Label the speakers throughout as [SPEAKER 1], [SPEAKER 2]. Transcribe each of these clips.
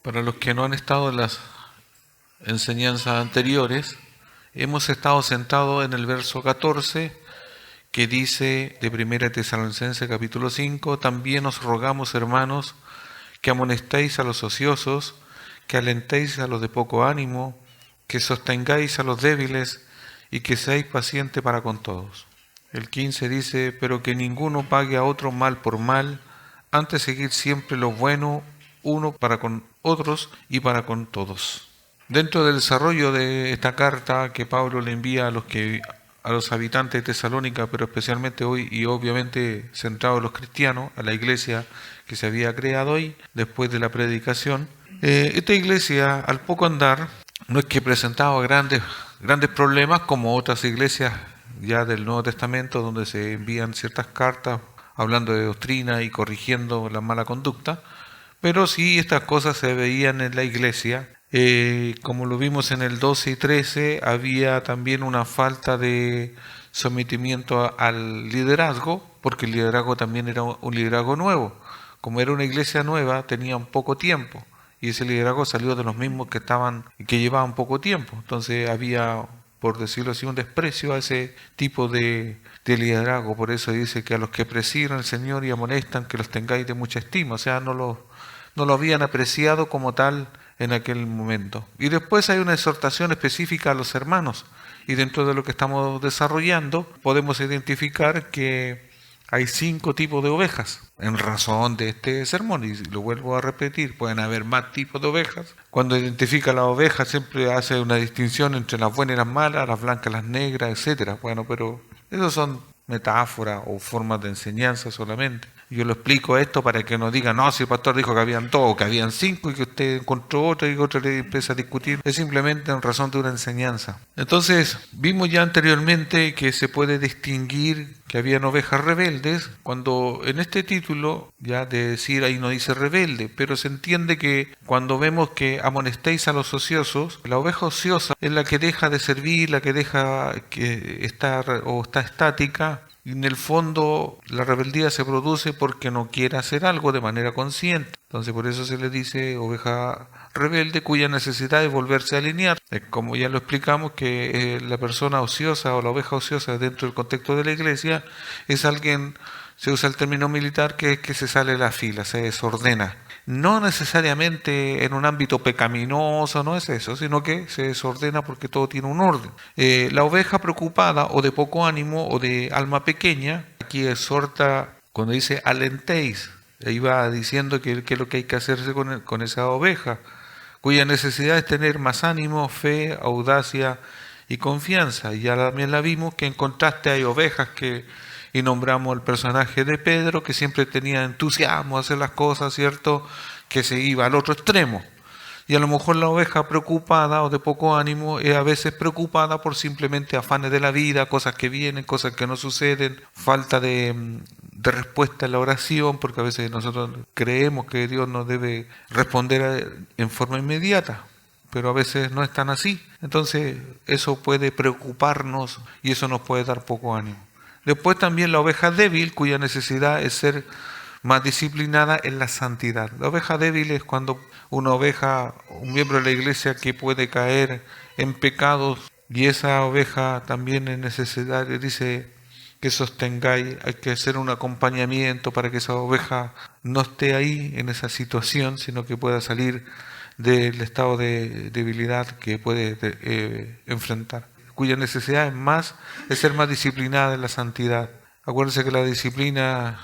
[SPEAKER 1] Para los que no han estado en las enseñanzas anteriores, hemos estado sentados en el verso 14 que dice de 1 Tesalonicenses capítulo 5, también os rogamos, hermanos, que amonestéis a los ociosos, que alentéis a los de poco ánimo, que sostengáis a los débiles y que seáis pacientes para con todos. El 15 dice, pero que ninguno pague a otro mal por mal, antes seguir siempre lo bueno, uno para con otros y para con todos. Dentro del desarrollo de esta carta que Pablo le envía a los habitantes de Tesalónica, pero especialmente hoy y obviamente centrado en los cristianos, a la iglesia que se había creado hoy después de la predicación, esta iglesia al poco andar no es que presentaba grandes problemas como otras iglesias ya del Nuevo Testamento donde se envían ciertas cartas hablando de doctrina y corrigiendo la mala conducta, pero sí estas cosas se veían en la iglesia. Como lo vimos en el 12 y 13, había también una falta de sometimiento al liderazgo, porque el liderazgo también era un liderazgo nuevo. Como era una iglesia nueva, tenían poco tiempo, y ese liderazgo salió de los mismos que llevaban poco tiempo. Entonces había, por decirlo así, un desprecio a ese tipo de liderazgo. Por eso dice que a los que presiguen al Señor y amonestan, que los tengáis de mucha estima. O sea, no lo habían apreciado como tal en aquel momento. Y después hay una exhortación específica a los hermanos. Y dentro de lo que estamos desarrollando, podemos identificar que hay 5 tipos de ovejas. En razón de este sermón, y lo vuelvo a repetir, pueden haber más tipos de ovejas. Cuando identifica la oveja, siempre hace una distinción entre las buenas y las malas, las blancas, las negras, etcétera. Bueno, pero esos son metáforas o formas de enseñanza solamente. Yo lo explico esto para que no digan, no, si el pastor dijo que habían 2, que habían 5 y que usted encontró otra y otra le empieza a discutir. Es simplemente en razón de una enseñanza. Entonces, vimos ya anteriormente que se puede distinguir que habían ovejas rebeldes, cuando en este título, ya de decir ahí no dice rebelde, pero se entiende que cuando vemos que amonestéis a los ociosos, la oveja ociosa es la que deja de servir, la que deja que estar o está estática. Y en el fondo la rebeldía se produce porque no quiere hacer algo de manera consciente. Entonces por eso se le dice oveja rebelde cuya necesidad es volverse a alinear. Como ya lo explicamos que la persona ociosa o la oveja ociosa dentro del contexto de la iglesia es alguien, se usa el término militar, que es que se sale de la fila, se desordena. No necesariamente en un ámbito pecaminoso, no es eso, sino que se desordena porque todo tiene un orden. La oveja preocupada o de poco ánimo o de alma pequeña, aquí exhorta cuando dice alentéis, ahí va diciendo que es lo que hay que hacerse con esa oveja, cuya necesidad es tener más ánimo, fe, audacia y confianza. Y ya también la vimos que en contraste hay ovejas y nombramos el personaje de Pedro, que siempre tenía entusiasmo a hacer las cosas, ¿cierto? Que se iba al otro extremo. Y a lo mejor la oveja preocupada o de poco ánimo es a veces preocupada por simplemente afanes de la vida, cosas que vienen, cosas que no suceden, falta de respuesta en la oración, porque a veces nosotros creemos que Dios nos debe responder en forma inmediata, pero a veces no es tan así. Entonces eso puede preocuparnos y eso nos puede dar poco ánimo. Después también la oveja débil, cuya necesidad es ser más disciplinada en la santidad. La oveja débil es cuando una oveja, un miembro de la iglesia que puede caer en pecados, y esa oveja también es necesario, dice, que sostengáis, hay que hacer un acompañamiento para que esa oveja no esté ahí en esa situación, sino que pueda salir del estado de debilidad que puede enfrentar, cuya necesidad es ser más disciplinada en la santidad. Acuérdense que la disciplina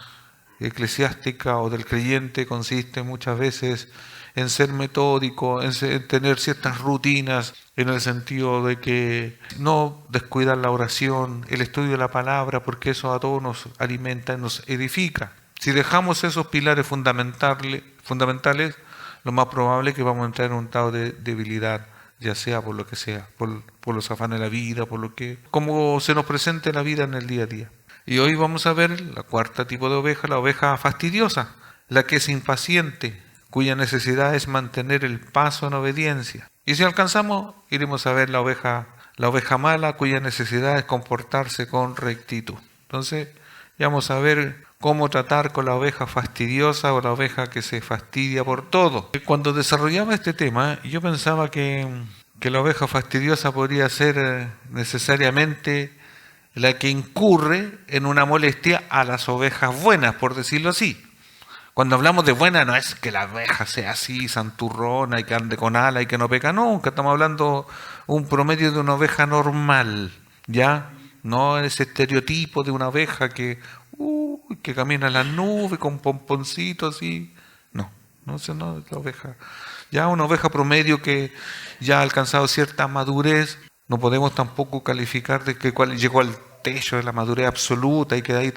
[SPEAKER 1] eclesiástica o del creyente consiste muchas veces en ser metódico, en tener ciertas rutinas, en el sentido de que no descuidar la oración, el estudio de la palabra, porque eso a todos nos alimenta y nos edifica. Si dejamos esos pilares fundamentales, lo más probable es que vamos a entrar en un estado de debilidad, ya sea por lo que sea, por los afanes de la vida, como se nos presente la vida en el día a día. Y hoy vamos a ver la cuarta tipo de oveja, la oveja fastidiosa, la que es impaciente, cuya necesidad es mantener el paso en obediencia. Y si alcanzamos, iremos a ver la oveja mala, cuya necesidad es comportarse con rectitud. Entonces, ya vamos a ver cómo tratar con la oveja fastidiosa o la oveja que se fastidia por todo. Cuando desarrollaba este tema, yo pensaba que la oveja fastidiosa podría ser necesariamente la que incurre en una molestia a las ovejas buenas, por decirlo así. Cuando hablamos de buena, no es que la oveja sea así, santurrona y que ande con ala y que no peca nunca. Estamos hablando un promedio de una oveja normal, ¿ya? No ese estereotipo de una oveja que camina en las nubes con pomponcitos así. No, no, eso no es la oveja. Ya una oveja promedio que ya ha alcanzado cierta madurez, no podemos tampoco calificar de que cuál llegó al techo de la madurez absoluta y que de ahí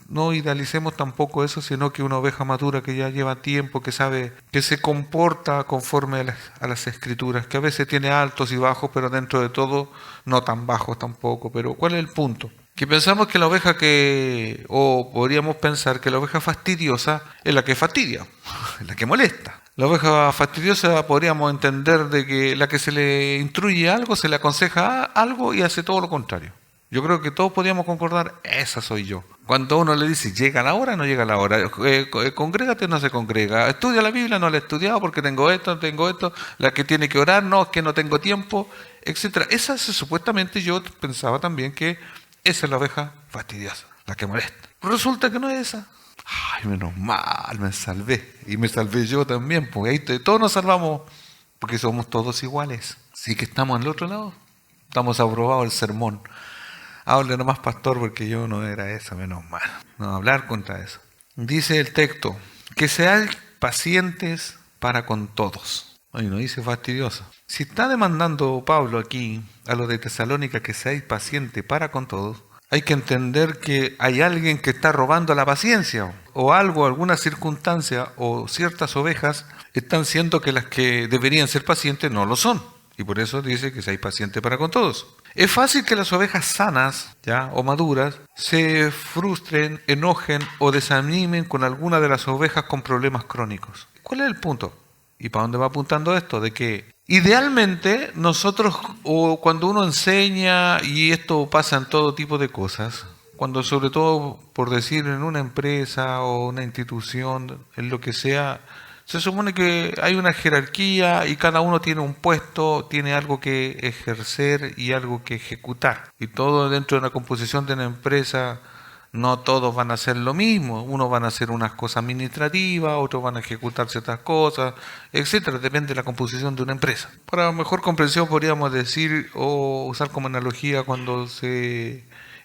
[SPEAKER 1] no idealicemos tampoco eso, sino que una oveja madura que ya lleva tiempo, que sabe, que se comporta conforme a las escrituras, que a veces tiene altos y bajos, pero dentro de todo no tan bajos tampoco. Pero ¿cuál es el punto? Que pensamos que la oveja o podríamos pensar que la oveja fastidiosa es la que fastidia, es la que molesta. La oveja fastidiosa podríamos entender de que la que se le instruye algo, se le aconseja algo y hace todo lo contrario. Yo creo que todos podríamos concordar, esa soy yo. Cuando uno le dice, llega la hora, no llega la hora, congrégate, no se congrega, estudia la Biblia, no la he estudiado porque tengo esto, la que tiene que orar, no, es que no tengo tiempo, etcétera. Esa supuestamente yo pensaba también que esa es la oveja fastidiosa, la que molesta. Resulta que no es esa. Ay, menos mal, me salvé. Y me salvé yo también, porque ahí todos nos salvamos, porque somos todos iguales. Sí que estamos en el otro lado. Estamos aprobados el sermón. Hable nomás, pastor, porque yo no era esa, menos mal. No hablar contra eso. Dice el texto, que seáis pacientes para con todos. Ay, no dice fastidiosa. Si está demandando Pablo aquí a los de Tesalónica que seáis pacientes para con todos, hay que entender que hay alguien que está robando la paciencia o algo, alguna circunstancia o ciertas ovejas están siendo que las que deberían ser pacientes no lo son. Y por eso dice que seáis pacientes para con todos. Es fácil que las ovejas sanas, ya, o maduras, se frustren, enojen o desanimen con alguna de las ovejas con problemas crónicos. ¿Cuál es el punto? ¿Y para dónde va apuntando esto? De que idealmente nosotros, o cuando uno enseña, y esto pasa en todo tipo de cosas, cuando sobre todo, por decir, en una empresa o una institución, en lo que sea, se supone que hay una jerarquía y cada uno tiene un puesto, tiene algo que ejercer y algo que ejecutar. Y todo dentro de una composición de una empresa, no todos van a hacer lo mismo. Unos van a hacer unas cosas administrativas, otros van a ejecutar ciertas cosas, etcétera. Depende de la composición de una empresa. Para mejor comprensión podríamos decir o usar como analogía cuando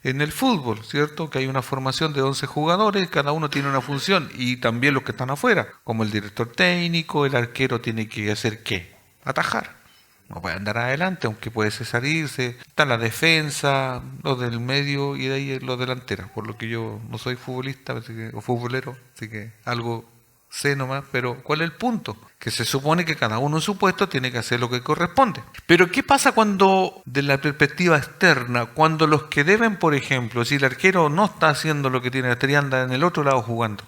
[SPEAKER 1] en el fútbol, ¿cierto? Que hay una formación de 11 jugadores, cada uno tiene una función, y también los que están afuera, como el director técnico, el arquero tiene que hacer ¿qué? Atajar. No puede andar adelante, aunque puede salirse. Está la defensa, los del medio y de ahí los delanteros. Por lo que yo no soy futbolista o futbolero, así que algo sé nomás, pero ¿cuál es el punto? Que se supone que cada uno en su puesto tiene que hacer lo que corresponde. Pero ¿qué pasa cuando, de la perspectiva externa, cuando los que deben, por ejemplo, si el arquero no está haciendo lo que tiene que hacer y anda en el otro lado jugando,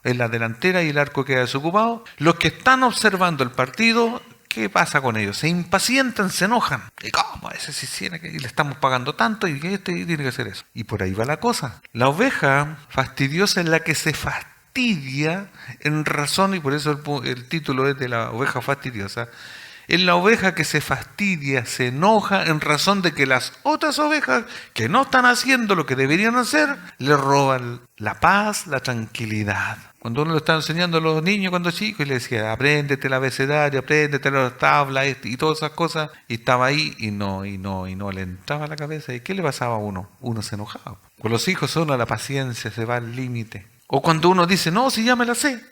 [SPEAKER 1] en la delantera y el arco queda desocupado, los que están observando el partido, ¿qué pasa con ellos? Se impacientan, se enojan. ¿Y cómo? Ese sí tiene que, y le estamos pagando tanto y tiene que hacer eso. Y por ahí va la cosa. La oveja fastidiosa es la que se fastidia en razón, y por eso el título es de la oveja fastidiosa, es la oveja que se fastidia, se enoja en razón de que las otras ovejas que no están haciendo lo que deberían hacer, le roban la paz, la tranquilidad. Cuando uno lo está enseñando a los niños cuando chicos y le decía, apréndete el abecedario, apréndete las tablas y todas esas cosas, y estaba ahí y no le entraba a la cabeza. ¿Y qué le pasaba a uno? Uno se enojaba. Con los hijos uno la paciencia se va al límite. O cuando uno dice, no, si ya me la sé.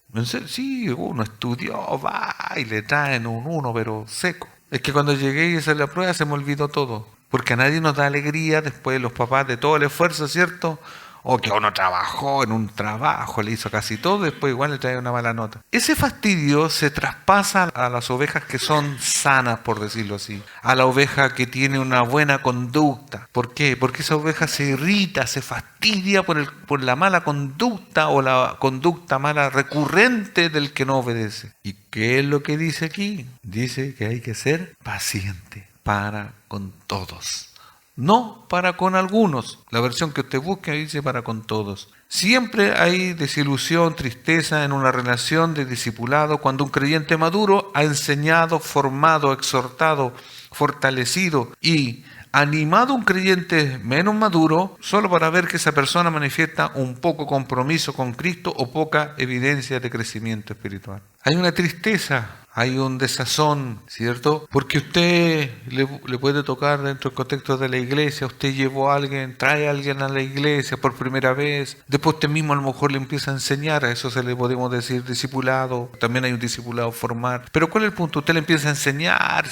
[SPEAKER 1] Sí, uno estudió, va, y le traen un 1, pero seco. Es que cuando llegué y hice la prueba se me olvidó todo. Porque a nadie nos da alegría después de los papás de todo el esfuerzo, ¿cierto? O que uno trabajó en un trabajo, le hizo casi todo, después igual le trae una mala nota. Ese fastidio se traspasa a las ovejas que son sanas, por decirlo así. A la oveja que tiene una buena conducta. ¿Por qué? Porque esa oveja se irrita, se fastidia por la mala conducta o la conducta mala recurrente del que no obedece. ¿Y qué es lo que dice aquí? Dice que hay que ser paciente para con todos. no para con algunos. La versión que usted busque dice para con todos. Siempre hay desilusión, tristeza en una relación de discipulado cuando un creyente maduro ha enseñado, formado, exhortado, fortalecido y animado a un creyente menos maduro solo para ver que esa persona manifiesta un poco compromiso con Cristo o poca evidencia de crecimiento espiritual. Hay una tristeza, hay un desazón, ¿cierto? Porque usted le puede tocar dentro del contexto de la iglesia, usted llevó a alguien, trae a alguien a la iglesia por primera vez, después usted mismo a lo mejor le empieza a enseñar, a eso se le podemos decir discipulado, también hay un discipulado formal. Pero ¿cuál es el punto? Usted le empieza a enseñar,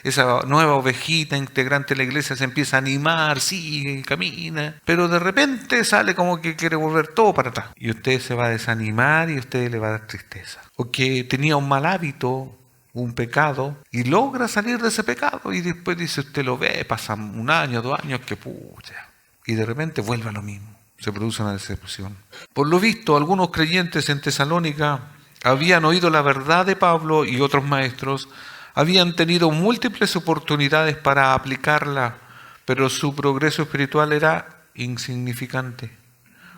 [SPEAKER 1] esa nueva ovejita integrante de la iglesia se empieza a animar, sigue, camina, pero de repente sale como que quiere volver todo para atrás. Y usted se va a desanimar y usted le va a dar tristeza. O que tenía un mal hábito, un pecado, y logra salir de ese pecado, y después dice, usted lo ve, pasan 1 año, 2 años, que pucha, y de repente vuelve a lo mismo, se produce una decepción. Por lo visto, algunos creyentes en Tesalónica habían oído la verdad de Pablo y otros maestros, habían tenido múltiples oportunidades para aplicarla, pero su progreso espiritual era insignificante.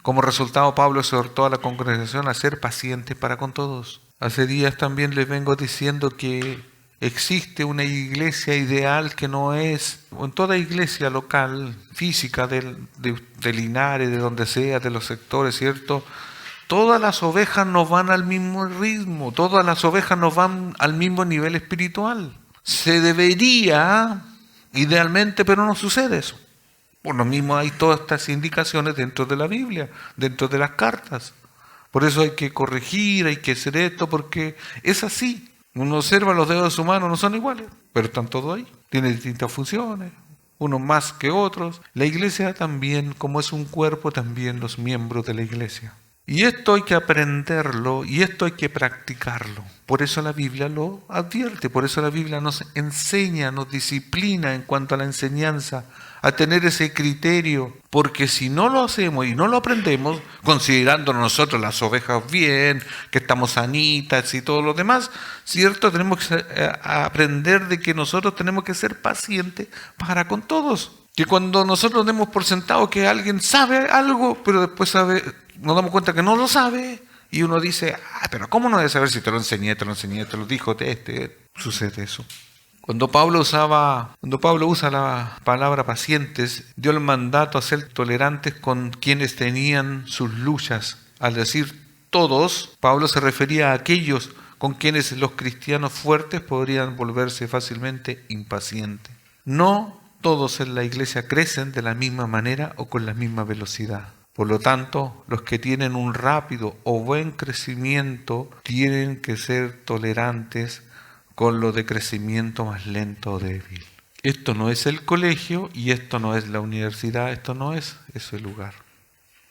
[SPEAKER 1] Como resultado, Pablo exhortó a la congregación a ser pacientes para con todos. Hace días también les vengo diciendo que existe una iglesia ideal que no es, en toda iglesia local, física, de Linares, de donde sea, de los sectores, ¿cierto? Todas las ovejas no van al mismo ritmo, todas las ovejas no van al mismo nivel espiritual. Se debería, idealmente, pero no sucede eso. Por lo mismo hay todas estas indicaciones dentro de la Biblia, dentro de las cartas. Por eso hay que corregir, hay que hacer esto, porque es así. Uno observa los dedos humanos, no son iguales, pero están todos ahí. Tienen distintas funciones, unos más que otros. La iglesia también, como es un cuerpo, también los miembros de la iglesia. Y esto hay que aprenderlo y esto hay que practicarlo. Por eso la Biblia lo advierte, por eso la Biblia nos enseña, nos disciplina en cuanto a la enseñanza, a tener ese criterio, porque si no lo hacemos y no lo aprendemos, considerándonos nosotros las ovejas bien, que estamos sanitas y todo lo demás, ¿cierto? Tenemos que aprender de que nosotros tenemos que ser pacientes para con todos. Que cuando nosotros demos por sentado que alguien sabe algo, pero después nos damos cuenta que no lo sabe, y uno dice, pero ¿cómo no debe saber si te lo enseñé, te lo dijo, sucede eso. Cuando Pablo usa la palabra pacientes, dio el mandato a ser tolerantes con quienes tenían sus luchas. Al decir todos, Pablo se refería a aquellos con quienes los cristianos fuertes podrían volverse fácilmente impacientes. No todos en la iglesia crecen de la misma manera o con la misma velocidad. Por lo tanto, los que tienen un rápido o buen crecimiento tienen que ser tolerantes con lo de crecimiento más lento o débil. Esto no es el colegio y esto no es la universidad, esto no es ese lugar.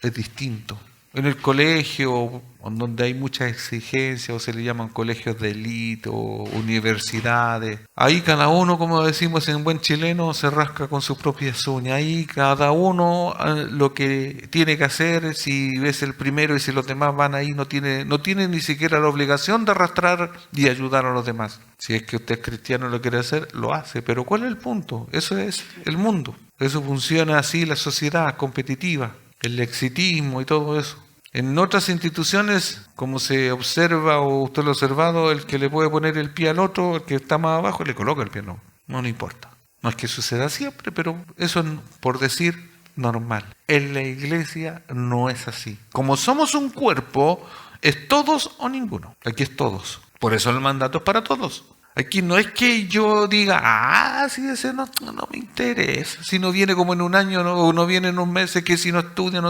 [SPEAKER 1] Es distinto. En el colegio, donde hay mucha exigencia, o se le llaman colegios de élite o universidades, ahí cada uno, como decimos en buen chileno, se rasca con sus propias uñas. Ahí cada uno lo que tiene que hacer, si es el primero y si los demás van ahí, no tiene ni siquiera la obligación de arrastrar y ayudar a los demás. Si es que usted es cristiano y lo quiere hacer, lo hace. Pero ¿cuál es el punto? Eso es el mundo. Eso funciona así, la sociedad competitiva, el exitismo y todo eso. En otras instituciones, como se observa o usted lo ha observado, el que le puede poner el pie al otro, el que está más abajo, le coloca el pie, no le importa. No es que suceda siempre, pero eso es, por decir, normal. En la iglesia no es así. Como somos un cuerpo, es todos o ninguno. Aquí es todos. Por eso el mandato es para todos. Aquí no es que yo diga, sí, ese no me interesa. Si no viene como en un año, o no viene en un mes, es que si no estudia,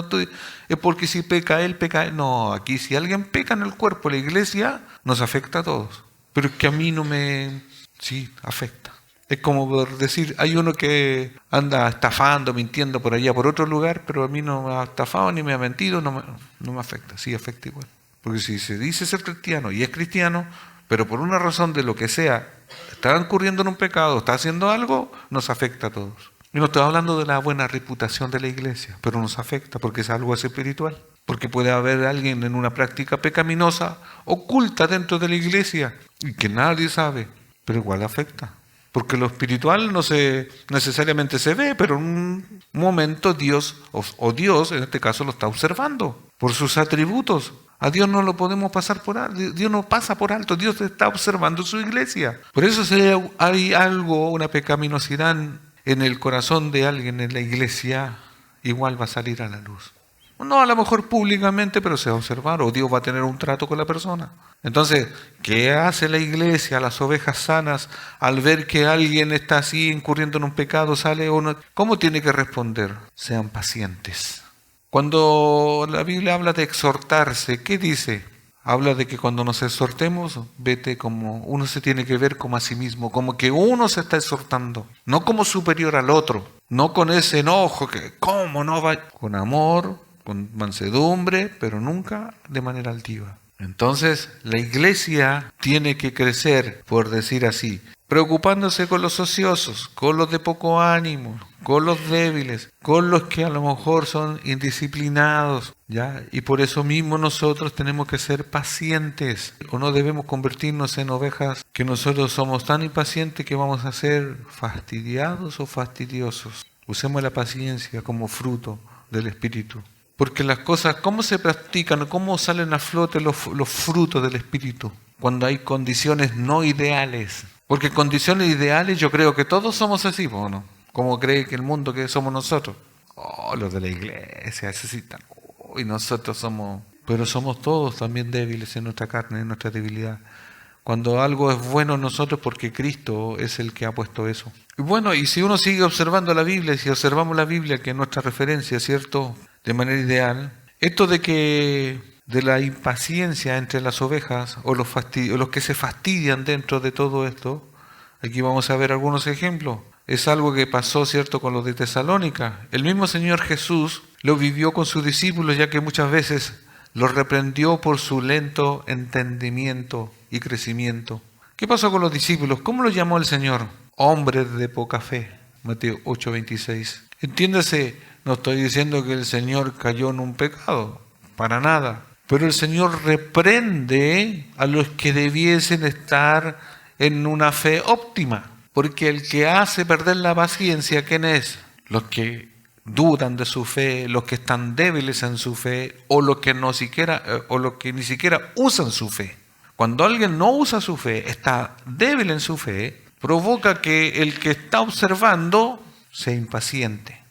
[SPEAKER 1] es porque si peca él, peca él. No, aquí si alguien peca en el cuerpo, la iglesia, nos afecta a todos. Pero es que a mí sí, afecta. Es como por decir, hay uno que anda estafando, mintiendo por allá, por otro lugar, pero a mí no me ha estafado ni me ha mentido, no me afecta. Sí, afecta igual. Porque si se dice ser cristiano y es cristiano, pero por una razón de lo que sea, está incurriendo en un pecado, está haciendo algo, nos afecta a todos. Y no estoy hablando de la buena reputación de la iglesia, pero nos afecta porque es algo espiritual. Porque puede haber alguien en una práctica pecaminosa, oculta dentro de la iglesia, y que nadie sabe, pero igual afecta. Porque lo espiritual no necesariamente se ve, pero en un momento Dios, o Dios en este caso, lo está observando por sus atributos. A Dios no lo podemos pasar por alto, Dios no pasa por alto, Dios está observando su iglesia. Por eso si hay algo, una pecaminosidad en el corazón de alguien en la iglesia, igual va a salir a la luz. No a lo mejor públicamente, pero se va a observar, o Dios va a tener un trato con la persona. Entonces, ¿qué hace la iglesia, las ovejas sanas, al ver que alguien está así incurriendo en un pecado, sale o no? ¿Cómo tiene que responder? Sean pacientes. Cuando la Biblia habla de exhortarse, ¿qué dice? Habla de que cuando nos exhortemos, vete como uno se tiene que ver como a sí mismo, como que uno se está exhortando, no como superior al otro, no con ese enojo que, ¿cómo no va? Con amor, con mansedumbre, pero nunca de manera altiva. Entonces, la iglesia tiene que crecer, por decir así, preocupándose con los ociosos, con los de poco ánimo, con los débiles, con los que a lo mejor son indisciplinados, ¿ya? Y por eso mismo nosotros tenemos que ser pacientes, o no debemos convertirnos en ovejas que nosotros somos tan impacientes que vamos a ser fastidiados o fastidiosos. Usemos la paciencia como fruto del Espíritu. Porque las cosas, ¿cómo se practican? ¿Cómo salen a flote los frutos del Espíritu? Cuando hay condiciones no ideales. Porque condiciones ideales yo creo que todos somos así, ¿o no? Como cree que el mundo que somos nosotros. Oh, los de la iglesia necesitan. Oh, y nosotros somos... Pero somos todos también débiles en nuestra carne, en nuestra debilidad. Cuando algo es bueno en nosotros, porque Cristo es el que ha puesto eso. Y bueno, y si uno sigue observando la Biblia, si observamos la Biblia, que es nuestra referencia, ¿cierto?, de manera ideal, esto de la impaciencia entre las ovejas, o los que se fastidian dentro de todo esto, aquí vamos a ver algunos ejemplos. Es algo que pasó, ¿cierto?, con los de Tesalónica. El mismo Señor Jesús lo vivió con sus discípulos, ya que muchas veces los reprendió por su lento entendimiento y crecimiento. ¿Qué pasó con los discípulos? ¿Cómo los llamó el Señor? Hombres de poca fe. Mateo 8:26. Entiéndase, no estoy diciendo que el Señor cayó en un pecado, para nada. Pero el Señor reprende a los que debiesen estar en una fe óptima. Porque el que hace perder la paciencia, ¿quién es? Los que dudan de su fe, los que están débiles en su fe, o los que ni siquiera usan su fe. Cuando alguien no usa su fe, está débil en su fe, provoca que el que está observando sea impaciente.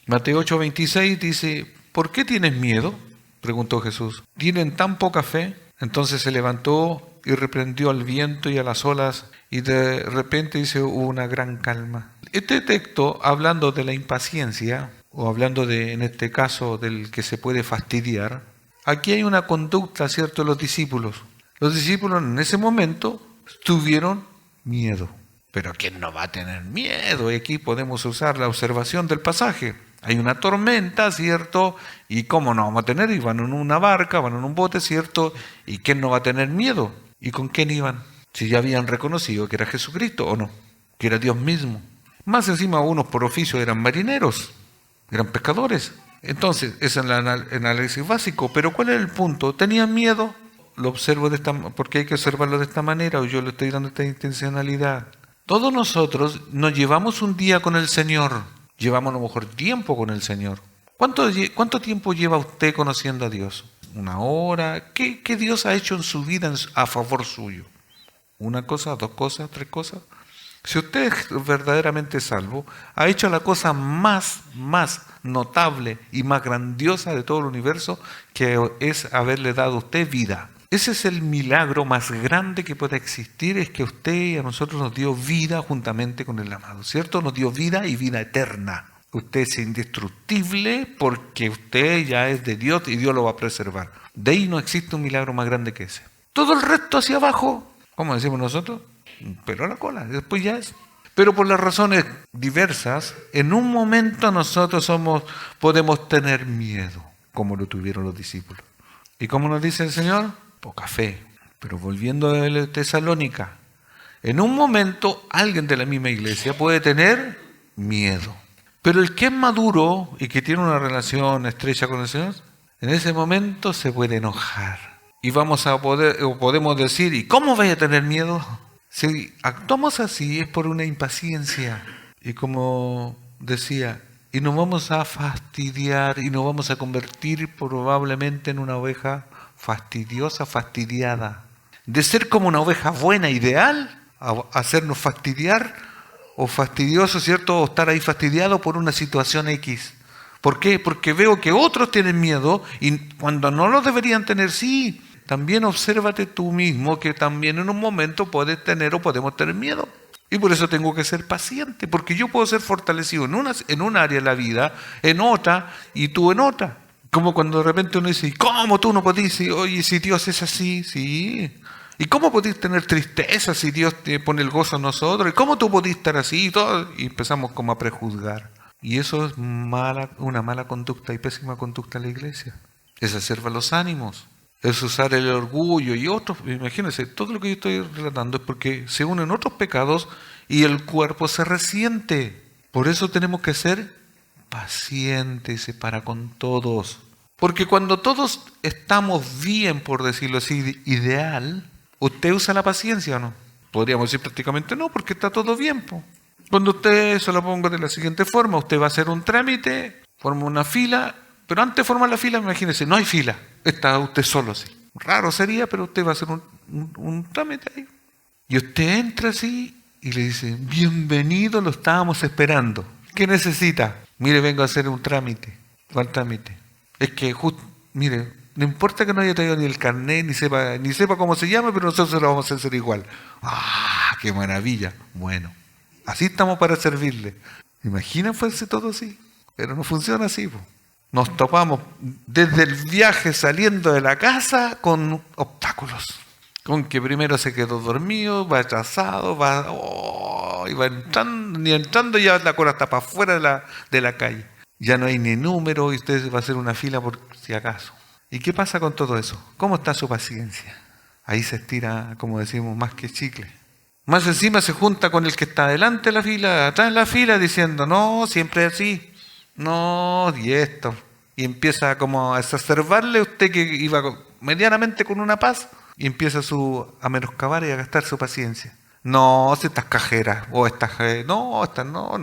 [SPEAKER 1] Mateo 8:26 dice, ¿por qué tienes miedo?, preguntó Jesús. ¿Tienen tan poca fe? Entonces se levantó y reprendió al viento y a las olas, y de repente hubo una gran calma. Este texto, hablando de la impaciencia, o hablando en este caso, del que se puede fastidiar, aquí hay una conducta, ¿cierto?, de los discípulos. Los discípulos en ese momento tuvieron miedo. Pero ¿quién no va a tener miedo? Y aquí podemos usar la observación del pasaje. Hay una tormenta, ¿cierto? ¿Y cómo no vamos a tener? Y van en una barca, van en un bote, ¿cierto? ¿Y quién no va a tener miedo? ¿Y con quién iban? Si ya habían reconocido que era Jesucristo, ¿o no? Que era Dios mismo. Más encima, unos por oficio eran marineros, eran pescadores. Entonces, ese es el análisis básico. Pero ¿cuál es el punto? ¿Tenían miedo? Lo observo porque hay que observarlo de esta manera, o yo le estoy dando esta intencionalidad. Todos nosotros nos llevamos un día con el Señor, llevamos a lo mejor tiempo con el Señor. ¿Cuánto tiempo lleva usted conociendo a Dios? ¿Una hora? ¿Qué Dios ha hecho en su vida a favor suyo? ¿Una cosa, dos cosas, tres cosas? Si usted es verdaderamente salvo, ha hecho la cosa más notable y más grandiosa de todo el universo, que es haberle dado a usted vida. Ese es el milagro más grande que puede existir, es que usted y a nosotros nos dio vida juntamente con el amado, ¿cierto? Nos dio vida y vida eterna. Usted es indestructible porque usted ya es de Dios y Dios lo va a preservar. De ahí no existe un milagro más grande que ese. Todo el resto hacia abajo, ¿cómo decimos nosotros? Pero a la cola, después ya es. Pero por las razones diversas, en un momento nosotros podemos tener miedo, como lo tuvieron los discípulos. ¿Y cómo nos dice el Señor? Poca fe. Pero volviendo a Tesalónica, en un momento alguien de la misma iglesia puede tener miedo. Pero el que es maduro y que tiene una relación estrecha con el Señor, en ese momento se puede enojar. Y podemos decir, ¿y cómo voy a tener miedo? Si actuamos así es por una impaciencia. Y como decía, y nos vamos a fastidiar y nos vamos a convertir probablemente en una oveja fastidiosa, fastidiada. De ser como una oveja buena, ideal, a hacernos fastidiar o fastidioso, ¿cierto? O estar ahí fastidiado por una situación X. ¿Por qué? Porque veo que otros tienen miedo y cuando no lo deberían tener, sí. También obsérvate tú mismo que también en un momento puedes tener o podemos tener miedo. Y por eso tengo que ser paciente, porque yo puedo ser fortalecido en un área de la vida, en otra, y tú en otra. Como cuando de repente uno dice, ¿cómo tú no podés? Oye, si Dios es así, sí. ¿Y cómo podés tener tristeza si Dios te pone el gozo en nosotros? ¿Y cómo tú podés estar así? Y empezamos como a prejuzgar. Y eso es una mala conducta y pésima conducta en la iglesia. Es acervar los ánimos. Es usar el orgullo y otros. Imagínense, todo lo que yo estoy relatando es porque se unen otros pecados y el cuerpo se resiente. Por eso tenemos que ser pacientes para con todos. Porque cuando todos estamos bien, por decirlo así, ideal, ¿usted usa la paciencia o no? Podríamos decir prácticamente no, porque está todo bien. Cuando usted, se lo pongo de la siguiente forma, usted va a hacer un trámite, forma una fila. Pero antes de formar la fila, imagínese, no hay fila, está usted solo así. Raro sería, pero usted va a hacer un trámite ahí. Y usted entra así y le dice, bienvenido, lo estábamos esperando. ¿Qué necesita? Mire, vengo a hacer un trámite. ¿Cuál trámite? Es que, mire, no importa que no haya traído ni el carnet, ni sepa cómo se llama, pero nosotros lo vamos a hacer igual. ¡Ah, qué maravilla! Bueno, así estamos para servirle. Imagina fuese todo así, pero no funciona así, po. Nos topamos desde el viaje saliendo de la casa con obstáculos. Con que primero se quedó dormido, va atrasado, y va entrando, ni entrando ya la cola está para afuera de la calle. Ya no hay ni número y usted va a hacer una fila por si acaso. ¿Y qué pasa con todo eso? ¿Cómo está su paciencia? Ahí se estira, como decimos, más que chicle. Más encima se junta con el que está adelante de la fila, atrás de la fila, diciendo, no, siempre es así. No, y esto. Y empieza como a exacerbarle usted que iba medianamente con una paz y empieza a menoscabar y a gastar su paciencia. No, si estas cajeras, o estas, no, estas no.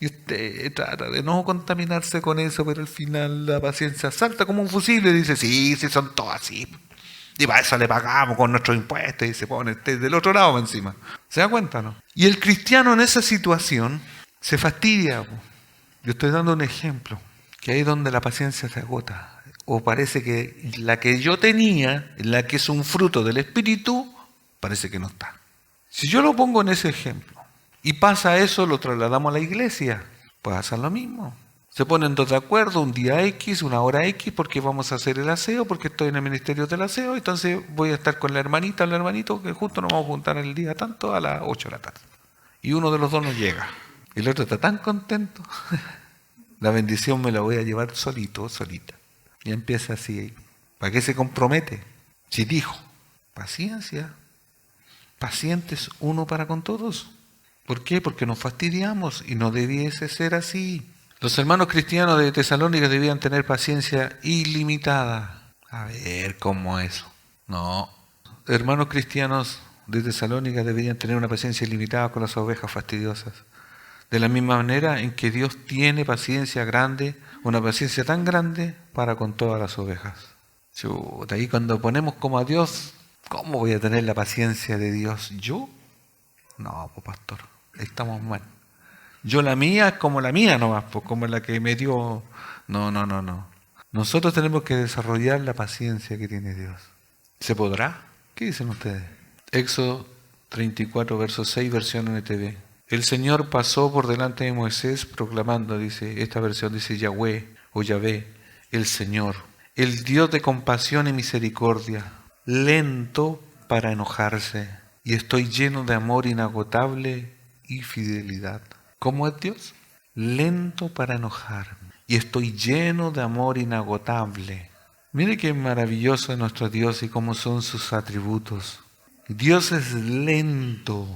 [SPEAKER 1] Y usted trata de no contaminarse con eso, pero al final la paciencia salta como un fusible y dice, sí, son todos así. Y para eso le pagamos con nuestros impuestos y se pone del otro lado encima. ¿Se da cuenta, no? Y el cristiano en esa situación se fastidia. Yo estoy dando un ejemplo, que ahí es donde la paciencia se agota. O parece que la que yo tenía, la que es un fruto del Espíritu, parece que no está. Si yo lo pongo en ese ejemplo, y pasa eso, lo trasladamos a la iglesia, pues hacer lo mismo. Se ponen todos de acuerdo, un día X, una hora X, porque vamos a hacer el aseo, porque estoy en el ministerio del aseo, entonces voy a estar con la hermanita o el hermanito, que justo nos vamos a juntar el día tanto a las 8 de la tarde. Y uno de los dos no llega. Y el otro está tan contento. La bendición me la voy a llevar solito, solita. Y empieza así. ¿Para qué se compromete? Si dijo, paciencia. Pacientes uno para con todos. ¿Por qué? Porque nos fastidiamos y no debiese ser así. Los hermanos cristianos de Tesalónica debían tener paciencia ilimitada. A ver, ¿cómo eso? No. Hermanos cristianos de Tesalónica deberían tener una paciencia ilimitada con las ovejas fastidiosas. De la misma manera en que Dios tiene paciencia grande, una paciencia tan grande para con todas las ovejas. De ahí cuando ponemos como a Dios, ¿cómo voy a tener la paciencia de Dios? ¿Yo? No, pues pastor, estamos mal. Yo la mía es como la mía nomás, pues como la que me dio... No. Nosotros tenemos que desarrollar la paciencia que tiene Dios. ¿Se podrá? ¿Qué dicen ustedes? Éxodo 34, verso 6, versión NTV. El Señor pasó por delante de Moisés proclamando, dice, esta versión dice Yahweh o Yahvé, el Señor, el Dios de compasión y misericordia, lento para enojarse, y estoy lleno de amor inagotable y fidelidad. ¿Cómo es Dios? Lento para enojarme, y estoy lleno de amor inagotable. Mire qué maravilloso es nuestro Dios y cómo son sus atributos. Dios es lento.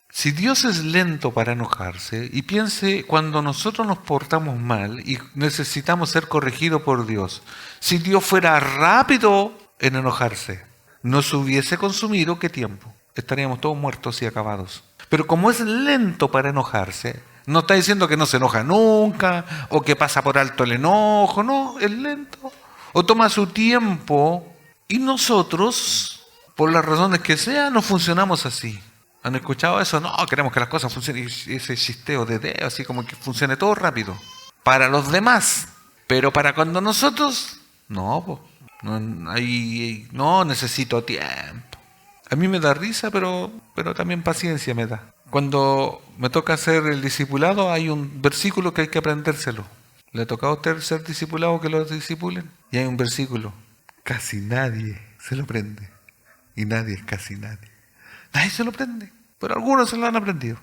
[SPEAKER 1] Si Dios es lento para enojarse, y piense cuando nosotros nos portamos mal y necesitamos ser corregidos por Dios, si Dios fuera rápido en enojarse, nos hubiese consumido ¿qué tiempo? estaríamos todos muertos y acabados. Pero como es lento para enojarse, no está diciendo que no se enoja nunca, o que pasa por alto el enojo, no, es lento. O toma su tiempo, y nosotros, por las razones que sean, no funcionamos así. ¿Han escuchado eso? No, queremos que las cosas funcionen, ese chisteo de dedo, así como que funcione todo rápido. Para los demás, pero para cuando nosotros, no, po, no necesito tiempo. A mí me da risa, pero también paciencia me da. Cuando me toca hacer el discipulado, hay un versículo que hay que aprendérselo. ¿Le ha tocado a usted ser discipulado que lo discipulen? Y hay un versículo. Casi nadie se lo aprende. Y casi nadie. Nadie se lo aprende. Pero algunos se lo han aprendido.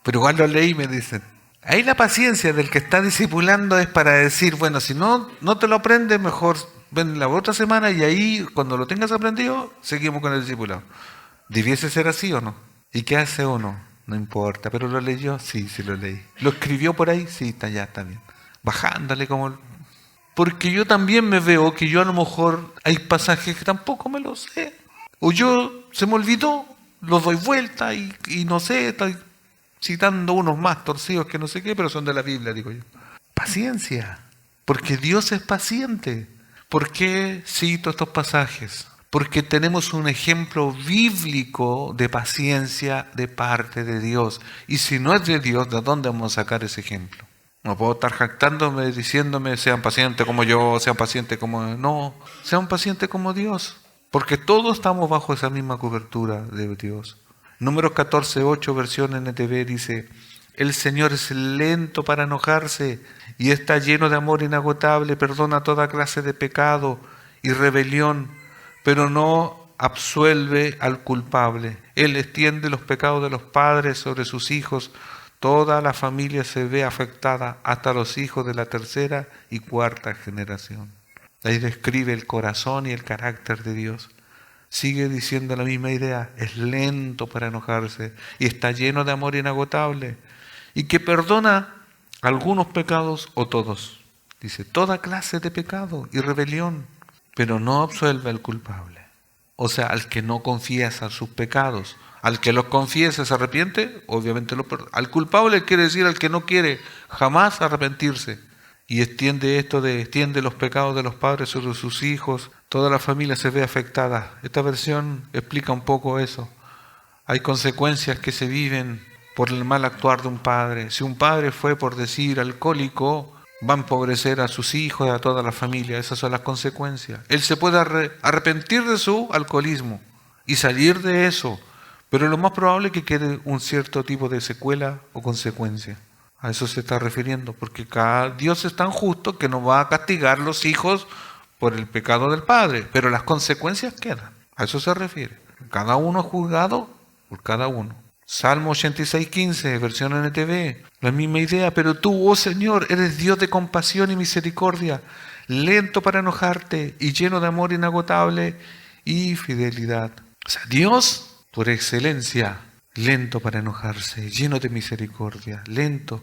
[SPEAKER 1] Pero igual lo leí y me dicen. Ahí la paciencia del que está discipulando es para decir, bueno, si no te lo aprendes, mejor ven la otra semana y ahí, cuando lo tengas aprendido, seguimos con el discipulado. ¿Debiese ser así o no? ¿Y qué hace uno? No importa, pero ¿lo leyó? Sí, sí lo leí. ¿Lo escribió por ahí? Sí, está bien. Bajándole como... Porque yo también me veo que yo a lo mejor hay pasajes que tampoco me los sé. O se me olvidó, los doy vuelta y no sé, estoy citando unos más torcidos que no sé qué, pero son de la Biblia, digo yo. Paciencia, porque Dios es paciente. ¿Por qué cito estos pasajes? Porque tenemos un ejemplo bíblico de paciencia de parte de Dios. Y si no es de Dios, ¿de dónde vamos a sacar ese ejemplo? No puedo estar jactándome, diciéndome, sean pacientes como yo, sean pacientes como... No, sean pacientes como Dios. Porque todos estamos bajo esa misma cobertura de Dios. Números 14:8, versión NTV, dice: el Señor es lento para enojarse y está lleno de amor inagotable, perdona toda clase de pecado y rebelión, pero no absuelve al culpable. Él extiende los pecados de los padres sobre sus hijos. Toda la familia se ve afectada, hasta los hijos de la tercera y cuarta generación. Ahí describe el corazón y el carácter de Dios. Sigue diciendo la misma idea, es lento para enojarse y está lleno de amor inagotable y que perdona algunos pecados o todos. Dice, toda clase de pecado y rebelión, pero no absuelve al culpable. O sea, al que no confiesa sus pecados. Al que los confiesa, se arrepiente, obviamente lo perdona. Al culpable quiere decir al que no quiere jamás arrepentirse. Y extiende los pecados de los padres sobre sus hijos. Toda la familia se ve afectada. Esta versión explica un poco eso. Hay consecuencias que se viven por el mal actuar de un padre. Si un padre fue, por decir, alcohólico, va a empobrecer a sus hijos y a toda la familia. Esas son las consecuencias. Él se puede arrepentir de su alcoholismo y salir de eso, pero lo más probable es que quede un cierto tipo de secuela o consecuencia. A eso se está refiriendo, porque Dios es tan justo que no va a castigar a los hijos por el pecado del padre, pero las consecuencias quedan. A eso se refiere. Cada uno es juzgado por cada uno. Salmo 86:15, versión NTV, la misma idea. Pero tú, oh Señor, eres Dios de compasión y misericordia, lento para enojarte y lleno de amor inagotable y fidelidad. O sea, Dios, por excelencia, lento para enojarse, lleno de misericordia, lento.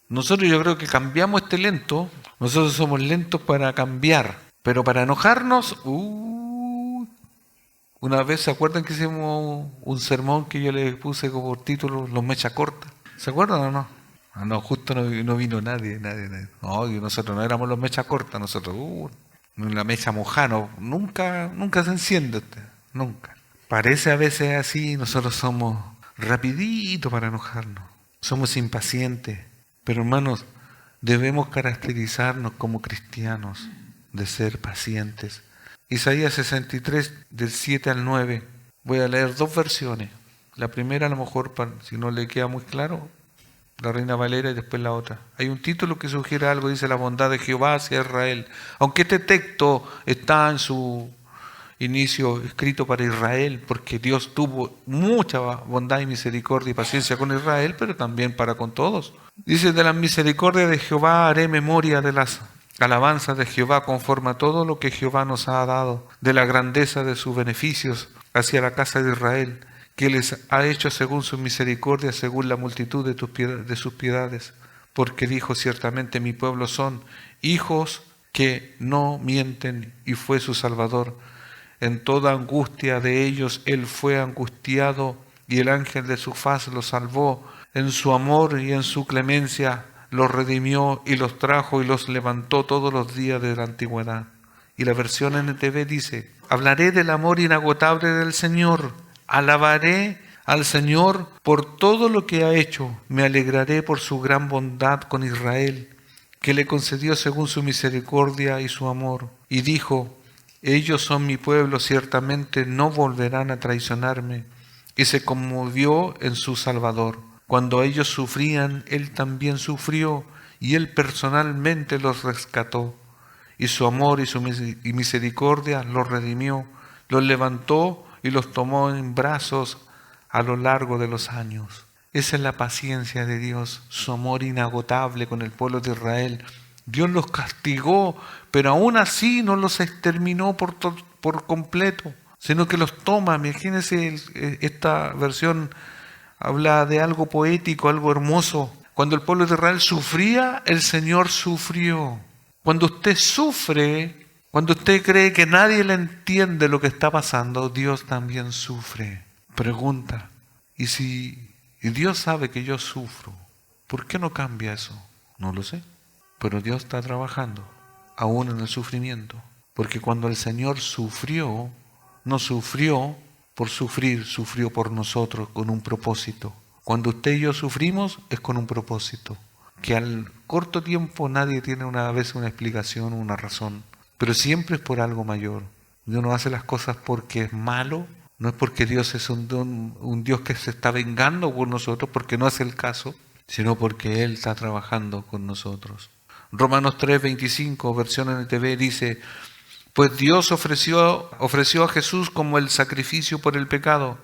[SPEAKER 1] Nosotros yo creo que cambiamos este lento, nosotros somos lentos para cambiar, pero para enojarnos, una vez, ¿se acuerdan que hicimos un sermón que yo le puse como título Los Mecha Corta? ¿Se acuerdan o no? No, justo no vino nadie. No, nosotros no éramos los Mecha Corta, nosotros, la mecha mojada, nunca se enciende usted, nunca. Parece a veces así, nosotros somos rapiditos para enojarnos, somos impacientes, pero hermanos, debemos caracterizarnos como cristianos de ser pacientes. Isaías 63, del 7 al 9. Voy a leer dos versiones. La primera, a lo mejor, si no le queda muy claro, la Reina Valera, y después la otra. Hay un título que sugiere algo, dice la bondad de Jehová hacia Israel. Aunque este texto está en su inicio escrito para Israel, porque Dios tuvo mucha bondad y misericordia y paciencia con Israel, pero también para con todos. Dice, de la misericordia de Jehová haré memoria de las alabanzas de Jehová conforme a todo lo que Jehová nos ha dado, de la grandeza de sus beneficios hacia la casa de Israel, que les ha hecho según su misericordia, según la multitud de sus piedades. Porque dijo, ciertamente mi pueblo son hijos que no mienten, y fue su Salvador. En toda angustia de ellos él fue angustiado, y el ángel de su faz los salvó. En su amor y en su clemencia los redimió y los trajo y los levantó todos los días de la antigüedad. Y la versión NTV dice: hablaré del amor inagotable del Señor, alabaré al Señor por todo lo que ha hecho, me alegraré por su gran bondad con Israel, que le concedió según su misericordia y su amor. Y dijo: ellos son mi pueblo, ciertamente no volverán a traicionarme. Y se conmovió en su Salvador. Cuando ellos sufrían, él también sufrió, y él personalmente los rescató. Y su amor y su misericordia los redimió, los levantó y los tomó en brazos a lo largo de los años. Esa es la paciencia de Dios, su amor inagotable con el pueblo de Israel. Dios los castigó, pero aún así no los exterminó por completo, sino que los toma. Imagínense, esta versión habla de algo poético, algo hermoso. Cuando el pueblo de Israel sufría, el Señor sufrió. Cuando usted sufre, cuando usted cree que nadie le entiende lo que está pasando, Dios también sufre. Pregunta: ¿y si Dios sabe que yo sufro, por qué no cambia eso? No lo sé, pero Dios está trabajando, aún en el sufrimiento. Porque cuando el Señor sufrió, no sufrió por sufrir, sufrió por nosotros con un propósito. Cuando usted y yo sufrimos, es con un propósito, que al corto tiempo nadie tiene a veces una explicación, una razón, pero siempre es por algo mayor. Dios no hace las cosas porque es malo, no es porque Dios es un Dios que se está vengando por nosotros, porque no es el caso, sino porque Él está trabajando con nosotros. Romanos 3:25, versión NTV, dice: pues Dios ofreció a Jesús como el sacrificio por el pecado.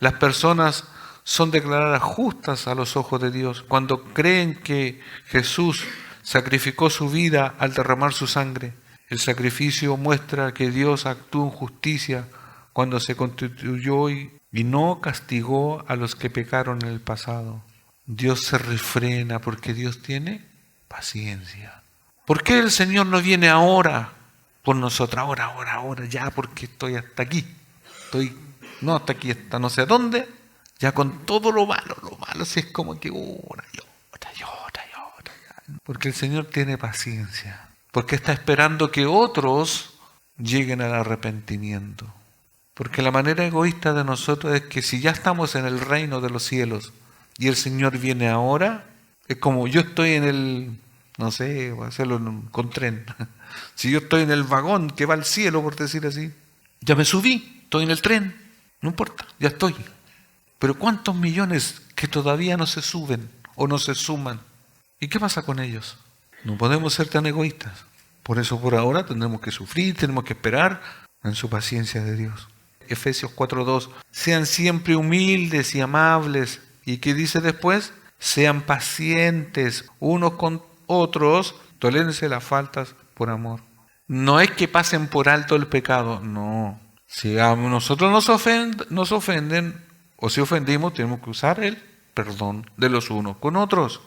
[SPEAKER 1] Las personas son declaradas justas a los ojos de Dios cuando creen que Jesús sacrificó su vida al derramar su sangre. El sacrificio muestra que Dios actuó en justicia cuando se constituyó y no castigó a los que pecaron en el pasado. Dios se refrena porque Dios tiene paciencia. ¿Por qué el Señor no viene ahora por nosotros? Ahora, ya, porque estoy hasta aquí. Hasta aquí, hasta no sé dónde. Ya con todo lo malo, si es como que una y otra. Porque el Señor tiene paciencia. Porque está esperando que otros lleguen al arrepentimiento. Porque la manera egoísta de nosotros es que si ya estamos en el reino de los cielos y el Señor viene ahora, es como yo estoy en el, no sé, voy a hacerlo con tren. Si yo estoy en el vagón que va al cielo, por decir así, ya me subí, estoy en el tren, no importa, ya estoy. Pero ¿cuántos millones que todavía no se suben o no se suman? ¿Y qué pasa con ellos? No podemos ser tan egoístas. Por eso por ahora tendremos que sufrir, tenemos que esperar en su paciencia de Dios. Efesios 4:2, sean siempre humildes y amables. ¿Y qué dice después? Sean pacientes unos con otros, tolérense las faltas por amor. No es que pasen por alto el pecado, no. Si a nosotros nos ofenden o si ofendimos, tenemos que usar el perdón de los unos con otros.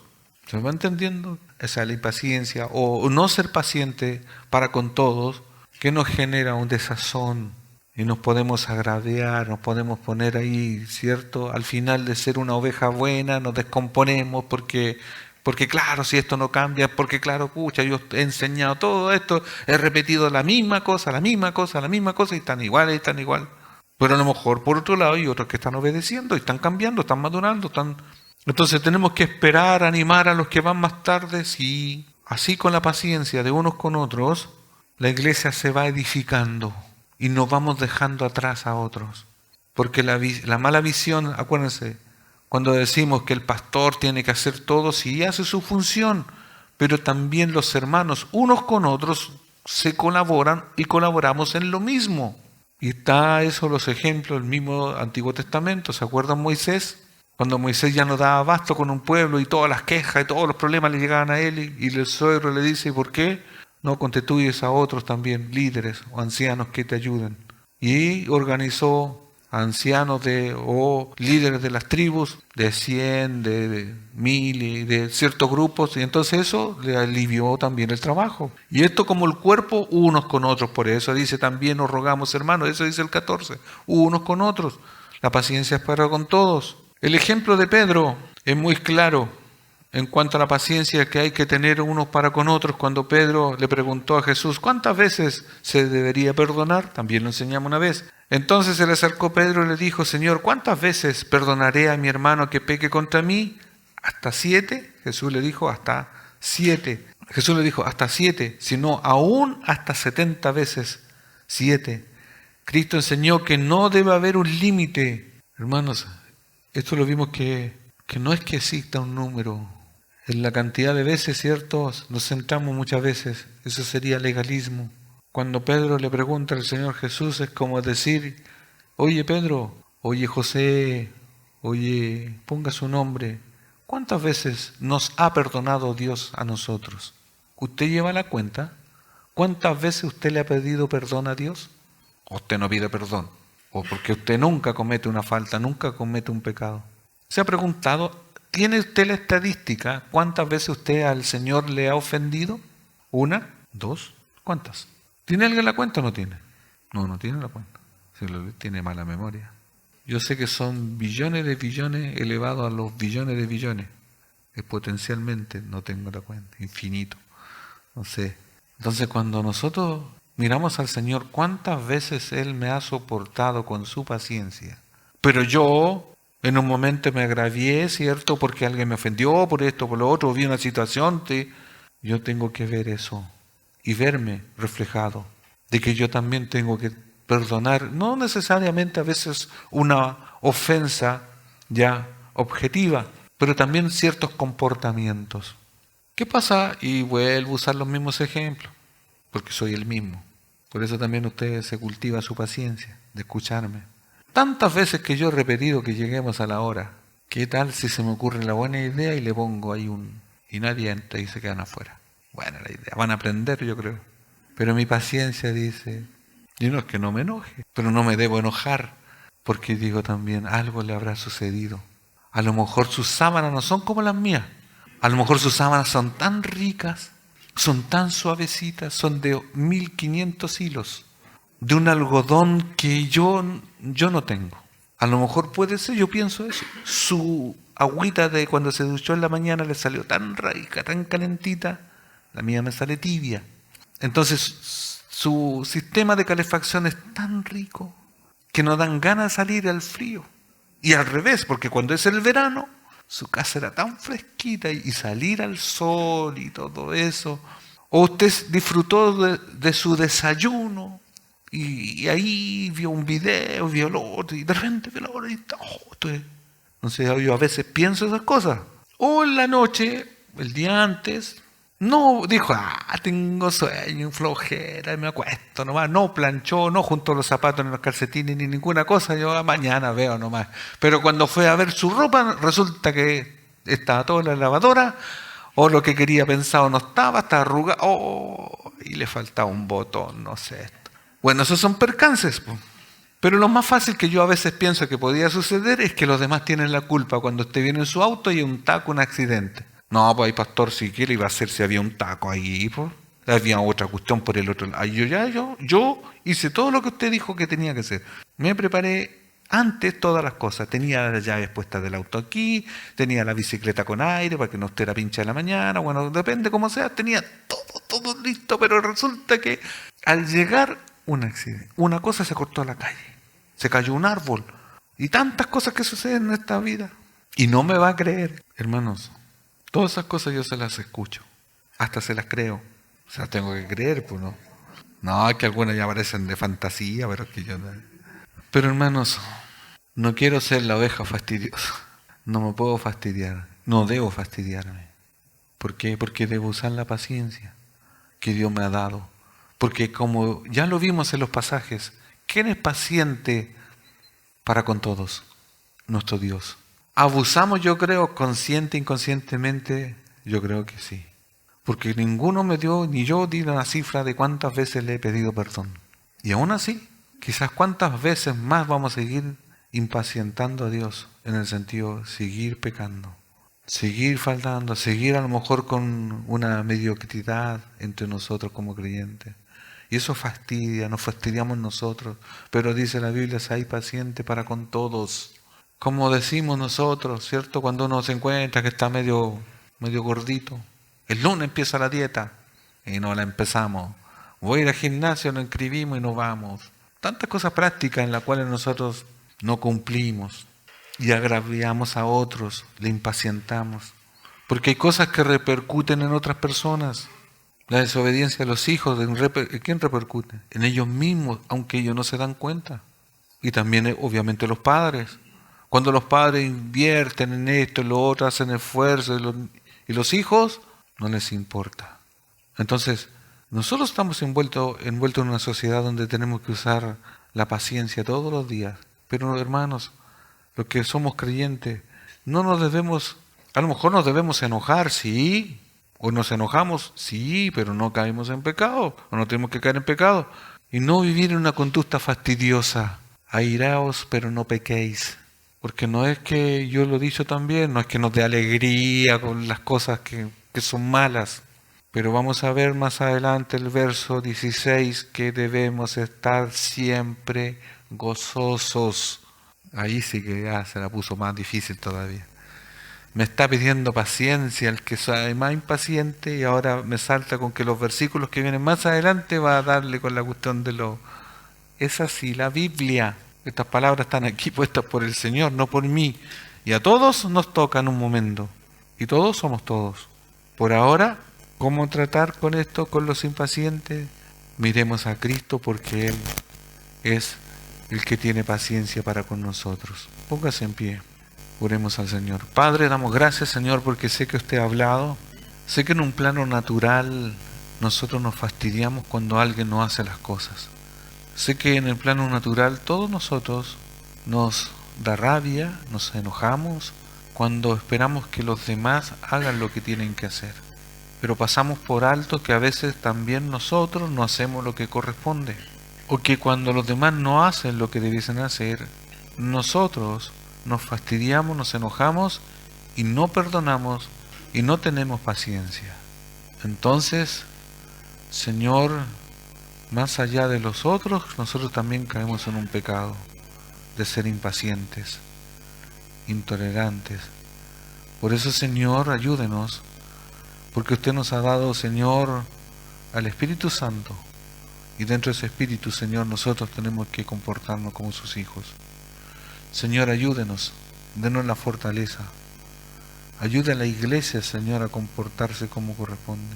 [SPEAKER 1] ¿Se va entendiendo? Esa es la impaciencia o no ser paciente para con todos, que nos genera un desazón y nos podemos agraviar, nos podemos poner ahí, ¿cierto? Al final de ser una oveja buena nos descomponemos porque claro, si esto no cambia, porque claro, pucha, yo he enseñado todo esto, he repetido la misma cosa y están igual. Pero a lo mejor por otro lado hay otros que están obedeciendo y están cambiando, están madurando, Entonces tenemos que esperar, animar a los que van más tarde, sí. Así con la paciencia de unos con otros, la iglesia se va edificando y nos vamos dejando atrás a otros. Porque la mala visión, acuérdense, cuando decimos que el pastor tiene que hacer todo, sí hace su función, pero también los hermanos, unos con otros, se colaboran y colaboramos en lo mismo. Y está eso, los ejemplos, el mismo Antiguo Testamento. ¿Se acuerdan Moisés? Cuando Moisés ya no daba abasto con un pueblo y todas las quejas y todos los problemas le llegaban a él y el suegro le dice, ¿por qué no constituyes a otros también líderes o ancianos que te ayuden? Y organizó a ancianos o líderes de las tribus, de 100, de 1000 y de ciertos grupos, y entonces eso le alivió también el trabajo. Y esto como el cuerpo, unos con otros, por eso dice también os rogamos hermanos, eso dice el 14, unos con otros, la paciencia es para con todos. El ejemplo de Pedro es muy claro en cuanto a la paciencia que hay que tener unos para con otros. Cuando Pedro le preguntó a Jesús, ¿cuántas veces se debería perdonar? También lo enseñamos una vez. Entonces se le acercó Pedro y le dijo, Señor, ¿cuántas veces perdonaré a mi hermano que peque contra mí? ¿Hasta 7? Jesús le dijo, hasta 7. Jesús le dijo, hasta 7, sino aún hasta 70 veces 7. Cristo enseñó que no debe haber un límite. Hermanos, esto lo vimos que no es que exista un número. En la cantidad de veces, ¿cierto? Nos centramos muchas veces. Eso sería legalismo. Cuando Pedro le pregunta al Señor Jesús es como decir, oye Pedro, oye José, oye, ponga su nombre. ¿Cuántas veces nos ha perdonado Dios a nosotros? ¿Usted lleva la cuenta? ¿Cuántas veces usted le ha pedido perdón a Dios? ¿O usted no pide perdón? ¿O porque usted nunca comete una falta, nunca comete un pecado? ¿Se ha preguntado, tiene usted la estadística, cuántas veces usted al Señor le ha ofendido? ¿Una? ¿Dos? ¿Cuántas? ¿Tiene alguien la cuenta o no tiene? No tiene la cuenta. Tiene mala memoria. Yo sé que son billones de billones elevado a los billones de billones. Es potencialmente, no tengo la cuenta, infinito. No sé. Entonces cuando nosotros miramos al Señor, ¿cuántas veces Él me ha soportado con su paciencia? Pero yo en un momento me agravié, ¿cierto? Porque alguien me ofendió, por esto, por lo otro, vi una situación. Yo tengo que ver eso y verme reflejado de que yo también tengo que perdonar, no necesariamente a veces una ofensa ya objetiva, pero también ciertos comportamientos. ¿Qué pasa? Y vuelvo a usar los mismos ejemplos, porque soy el mismo. Por eso también usted se cultiva su paciencia de escucharme. Tantas veces que yo he repetido que lleguemos a la hora. ¿Qué tal si se me ocurre la buena idea y le pongo ahí y nadie entra y se quedan afuera? Buena la idea. Van a aprender, yo creo. Pero mi paciencia dice, y no es que no me enoje, pero no me debo enojar, porque digo también, algo le habrá sucedido. A lo mejor sus sábanas no son como las mías. A lo mejor sus sábanas son tan ricas, son tan suavecitas, son de 1500 hilos, de un algodón que yo no tengo. A lo mejor puede ser, yo pienso eso. Su agüita de cuando se duchó en la mañana le salió tan rica, tan calentita, la mía me sale tibia. Entonces su sistema de calefacción es tan rico que no dan ganas de salir al frío. Y al revés, porque cuando es el verano, su casa era tan fresquita y salir al sol y todo eso. O usted disfrutó de su desayuno y ahí vio un video, vio lo otro y de repente vio lo otro y no sé, yo a veces pienso esas cosas. O en la noche, el día antes, no dijo, tengo sueño, flojera, y me acuesto nomás. No planchó, no juntó los zapatos en los calcetines ni ninguna cosa. Yo mañana veo nomás. Pero cuando fue a ver su ropa, resulta que estaba toda en la lavadora, o lo que quería pensado no estaba arrugado, y le faltaba un botón, no sé. Bueno, esos son percances, pues. Pero lo más fácil que yo a veces pienso que podía suceder es que los demás tienen la culpa cuando usted viene en su auto y hay un taco, un accidente. No, pues ahí, pastor, si quiere iba a hacer si había un taco ahí, pues. Había otra cuestión por el otro lado. Yo hice todo lo que usted dijo que tenía que hacer. Me preparé antes todas las cosas. Tenía las llaves puestas del auto aquí, tenía la bicicleta con aire para que no esté la pincha de la mañana, bueno, depende cómo sea, tenía todo listo, pero resulta que al llegar un accidente, una cosa se cortó a la calle, se cayó un árbol y tantas cosas que suceden en esta vida. Y no me va a creer, hermanos. Todas esas cosas yo se las escucho, hasta se las creo. O sea, tengo que creer, pues no. No, es que algunas ya parecen de fantasía, pero es que yo no. Pero hermanos, no quiero ser la oveja fastidiosa. No me puedo fastidiar, no debo fastidiarme. ¿Por qué? Porque debo usar la paciencia que Dios me ha dado. Porque como ya lo vimos en los pasajes, ¿quién es paciente para con todos? Nuestro Dios. ¿Abusamos, yo creo, consciente, inconscientemente? Yo creo que sí. Porque ninguno me dio, ni yo di la cifra de cuántas veces le he pedido perdón. Y aún así, Quizás cuántas veces más vamos a seguir impacientando a Dios, en el sentido de seguir pecando, seguir faltando, seguir a lo mejor con una mediocridad entre nosotros como creyentes. Y eso fastidia, nos fastidiamos nosotros. Pero dice la Biblia, hay paciente para con todos. Como decimos nosotros, ¿cierto? Cuando uno se encuentra que está medio gordito. El lunes empieza la dieta y no la empezamos. Voy a ir al gimnasio, nos inscribimos y no vamos. Tantas cosas prácticas en las cuales nosotros no cumplimos y agraviamos a otros, le impacientamos. Porque hay cosas que repercuten en otras personas. La desobediencia de los hijos, ¿en quién repercute? En ellos mismos, aunque ellos no se dan cuenta. Y también, obviamente, los padres. Cuando los padres invierten en esto, en lo otro, hacen esfuerzo, y los hijos no les importa. Entonces, nosotros estamos envueltos en una sociedad donde tenemos que usar la paciencia todos los días. Pero, hermanos, los que somos creyentes, no nos debemos, a lo mejor nos debemos enojar, sí, o nos enojamos, sí, pero no caemos en pecado, o no tenemos que caer en pecado. Y no vivir en una conducta fastidiosa. Airaos, pero no pequéis. Porque no es que, yo lo he dicho también, no es que nos dé alegría con las cosas que son malas. Pero vamos a ver más adelante el verso 16, que debemos estar siempre gozosos. Ahí sí que ya se la puso más difícil todavía. Me está pidiendo paciencia el que es más impaciente, y ahora me salta con que los versículos que vienen más adelante va a darle con la cuestión de lo... Es así, la Biblia. Estas palabras están aquí puestas por el Señor, no por mí. Y a todos nos toca en un momento. Y todos somos todos. Por ahora, ¿cómo tratar con esto, con los impacientes? Miremos a Cristo, porque Él es el que tiene paciencia para con nosotros. Póngase en pie. Oremos al Señor. Padre, damos gracias, Señor, porque sé que usted ha hablado. Sé que en un plano natural nosotros nos fastidiamos cuando alguien no hace las cosas. Sé que en el plano natural todos nosotros nos da rabia, nos enojamos cuando esperamos que los demás hagan lo que tienen que hacer. Pero pasamos por alto que a veces también nosotros no hacemos lo que corresponde. O que cuando los demás no hacen lo que debiesen hacer, nosotros nos fastidiamos, nos enojamos y no perdonamos y no tenemos paciencia. Entonces, Señor, más allá de los otros, nosotros también caemos en un pecado de ser impacientes, intolerantes. Por eso, Señor, ayúdenos, porque usted nos ha dado, Señor, al Espíritu Santo, y dentro de ese Espíritu, Señor, nosotros tenemos que comportarnos como sus hijos. Señor, ayúdenos, denos la fortaleza. Ayude a la iglesia, Señor, a comportarse como corresponde.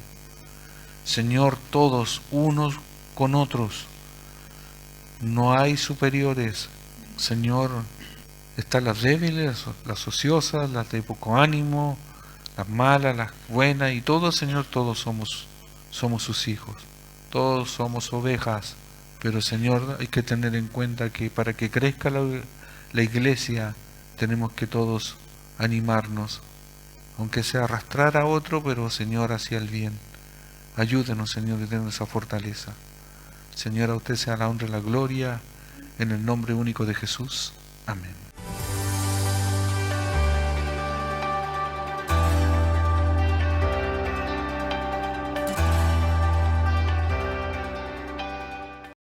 [SPEAKER 1] Señor, todos unos con otros. No hay superiores. Señor, están las débiles, las ociosas, las de poco ánimo, las malas, las buenas, y todos, Señor, todos somos sus hijos. Todos somos ovejas. Pero, Señor, hay que tener en cuenta que para que crezca la iglesia, tenemos que todos animarnos, aunque sea arrastrar a otro, pero, Señor, hacia el bien. Ayúdenos, Señor, y denos esa fortaleza. Señor, a usted sea la honra y la gloria, en el nombre único de Jesús. Amén.